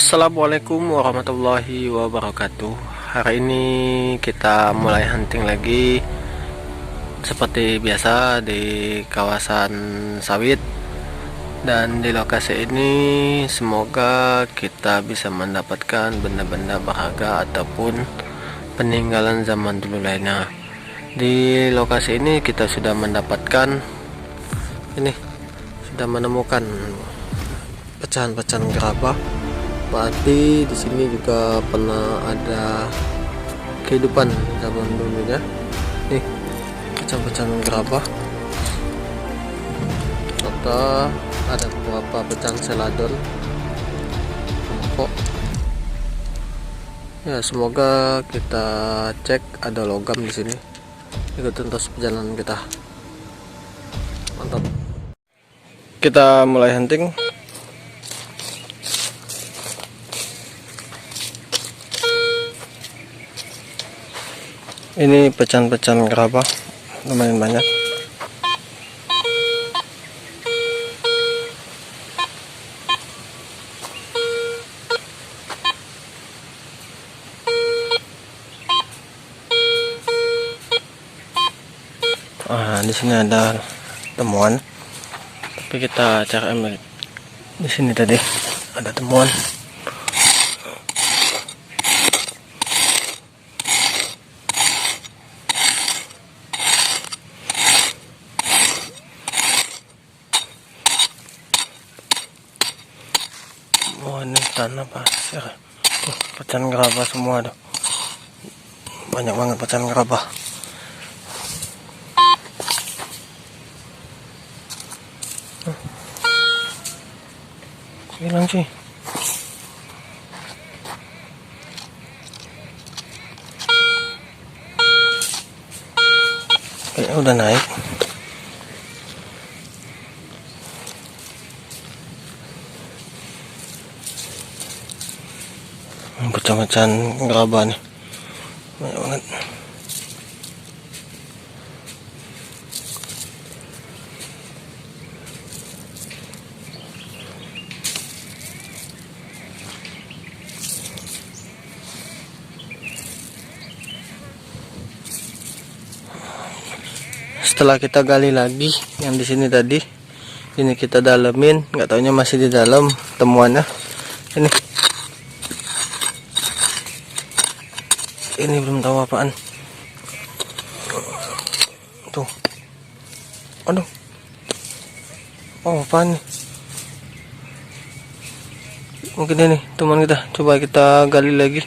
Assalamualaikum warahmatullahi wabarakatuh. Hari ini kita mulai hunting lagi seperti biasa di kawasan sawit. Dan di lokasi ini semoga kita bisa mendapatkan benda-benda berharga ataupun peninggalan zaman dulu lainnya. Di lokasi ini kita sudah mendapatkan sudah menemukan pecahan-pecahan gerabah. Berarti di sini juga pernah ada kehidupan zaman dulunya. Nih, pecahan-pecahan gerabah. Serta ada beberapa pecahan seladon. Ya, semoga kita cek ada logam di sini. Ikutin terus perjalanan kita. Mantap. Kita mulai hunting. Ini pecahan-pecahan gerabah lumayan banyak. Di sini ada temuan, tapi kita cari ambil. Di sini tadi ada temuan. Ini tanah pasir. Pecahan gerabah semua tuh. Banyak banget pecahan gerabah. Hilang sih. Kayaknya udah naik. Pecahan-pecahan gerabah nih banyak banget. Setelah kita gali lagi yang di sini tadi, ini kita dalemin, nggak taunya masih di dalam temuannya. Ini belum tahu apaan. Tuh. Aduh. Oh, apaan nih? Mungkin ini teman kita. Coba kita gali lagi.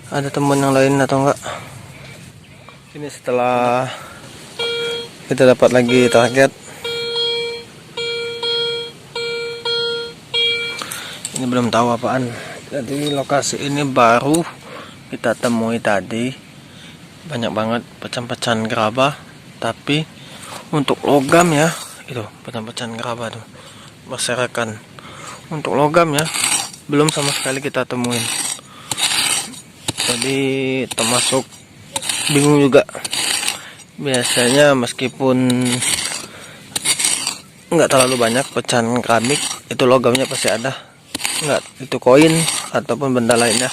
Ada teman yang lain atau enggak? Ini setelah kita dapat lagi target. Ini belum tahu apaan. Jadi lokasi ini baru kita temui tadi. Banyak banget pecahan-pecahan gerabah, tapi untuk logam ya, itu pecahan-pecahan gerabah tuh berserakan. Untuk logam ya, belum sama sekali kita temuin. Jadi termasuk bingung juga. Biasanya meskipun nggak terlalu banyak pecahan keramik, itu logamnya pasti ada. Nggak, itu koin ataupun benda lainnya.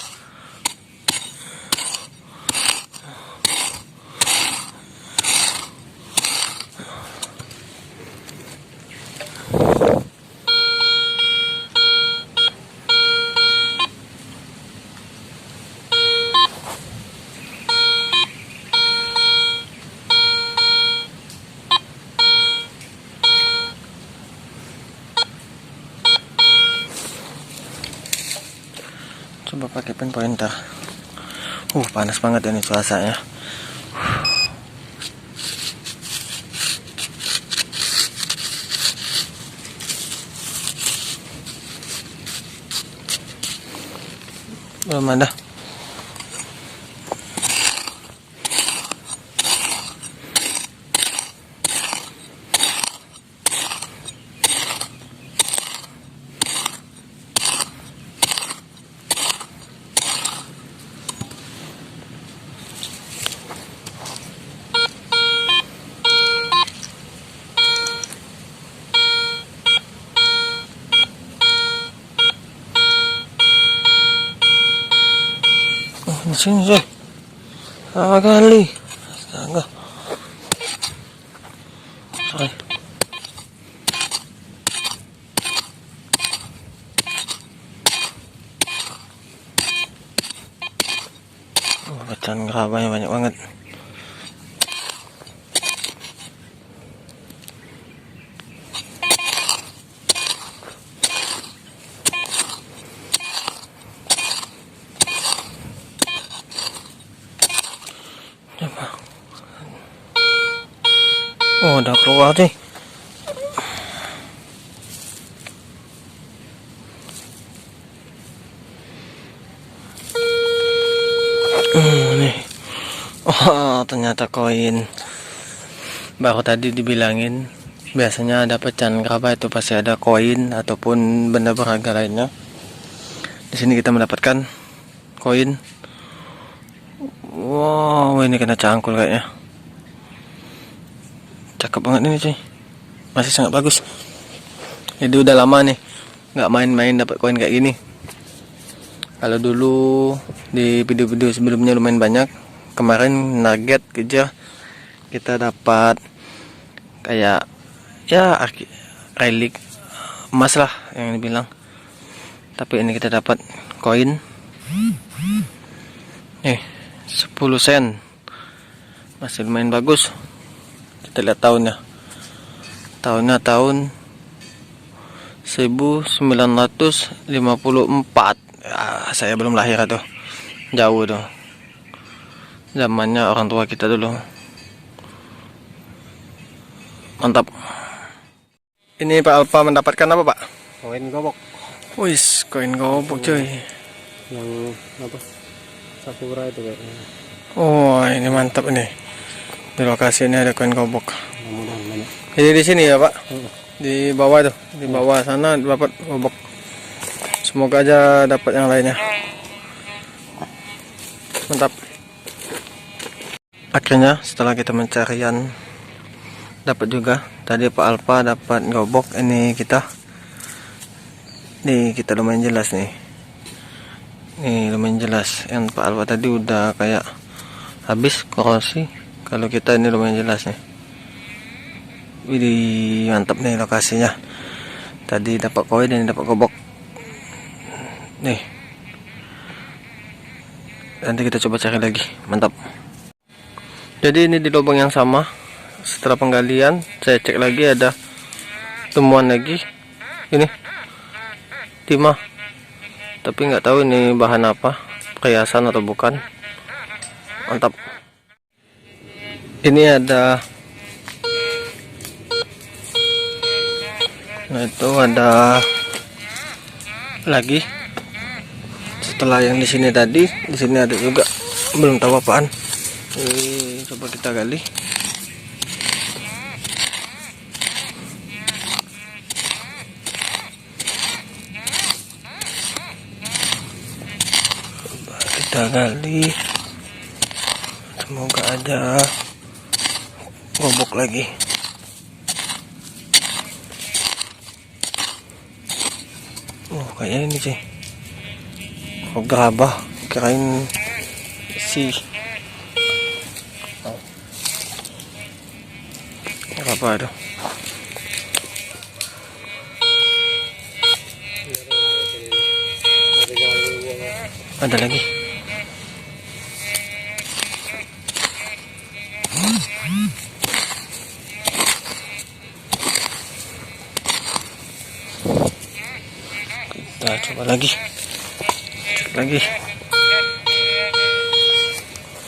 Coba pakai pen pointer. Panas banget ini cuacanya. Belum ada. sini coy. Ah kali. Astaga. Coy. Pecahan gerabahnya banyak banget. Oh, udah keluar sih. Nih. Oh, ternyata koin. Baru tadi dibilangin biasanya ada pecahan gerabah itu pasti ada koin ataupun benda berharga lainnya. Di sini kita mendapatkan koin. Wow, ini kena cangkul kayaknya. Cakep banget ini cuy. Masih sangat bagus. Jadi udah lama nih nggak main-main dapat koin kayak gini. Kalau dulu di video-video sebelumnya lumayan banyak. Kemarin nugget kejar kita dapat kayak ya relik emas lah yang dibilang. Tapi ini kita dapat koin. Nih 10 sen. Masih lumayan bagus. Kita lihat tahunnya. Tahunnya tahun 1954. Saya belum lahir tuh. Jauh tuh. Zamannya orang tua kita dulu. Mantap. Ini Pak Alfa mendapatkan apa, Pak? Koin gobok. Wis, koin gobok cuy. Yang apa? Sakura itu kayaknya. Oh, ini mantap ini. Di lokasi ini ada koin gobok. Mudah-mudahan banyak. Ini di sini ya, Pak? Di bawah tuh, di bawah sana dapat gobok. Semoga aja dapat yang lainnya. Mantap. Akhirnya setelah kita mencarian dapat juga. Tadi Pak Alfa dapat gobok, ini kita. Nih kita lumayan jelas nih. Nih lumayan jelas. Yang Pak Alfa tadi udah kayak habis korosi. Kalau kita ini lumayan jelas nih. Widih, mantap nih lokasinya. Tadi dapat koin dan dapat gobok. Nih. Nanti kita coba cari lagi. Mantap. Jadi ini di lubang yang sama. Setelah penggalian, saya cek lagi ada temuan lagi. Ini timah. Tapi nggak tahu ini bahan apa, perhiasan atau bukan. Mantap. Ini ada. Nah itu ada lagi. Setelah yang di sini tadi, di sini ada juga. Belum tahu apaan. Ini coba kita gali. Coba kita gali. Semoga aja gobok lagi. Oh kayaknya ini sih. Oh gerabah, kirain si gerabah itu. Ada lagi. Kita coba lagi. Cek lagi.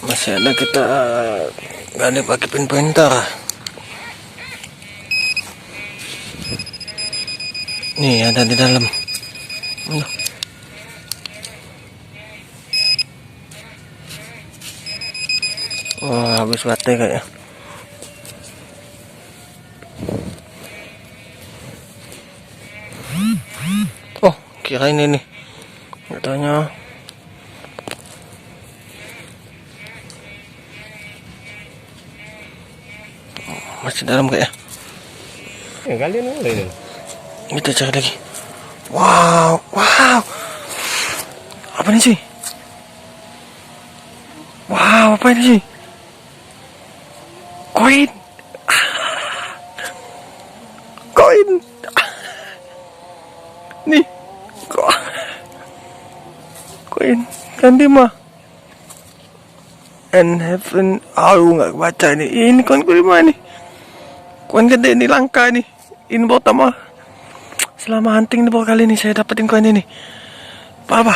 Masih ada, kita gali pakai pin pointer. Nih ada di dalam. Oh, habis baterai kayaknya. Oh, kirain ini. Katanya masih dalam kayaknya. Kalian boleh. Kita cari lagi. Wow, wow. Apa nih sih? Wow, apa ini sih? Koin. Koin. Nih. Koin. Ganti mah. And heaven. Nggak baca ini. Ini koin kelima nih. Koin gede ini, langka nih. Ini baru pertama. Selama hunting ini baru kali ini saya dapetin koin ini. Apa?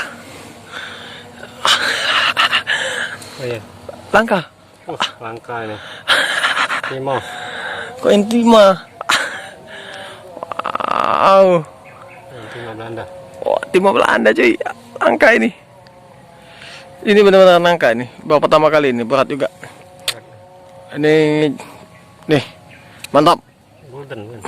Oh iya. Langka. Langka ini. Timah. Koin timah. Wow. Timah Belanda. Wah, timah Belanda cuy. Langka ini. Ini benar-benar langka ini. Baru pertama kali ini, berat juga. Ini nih. Mantap. Golden kan.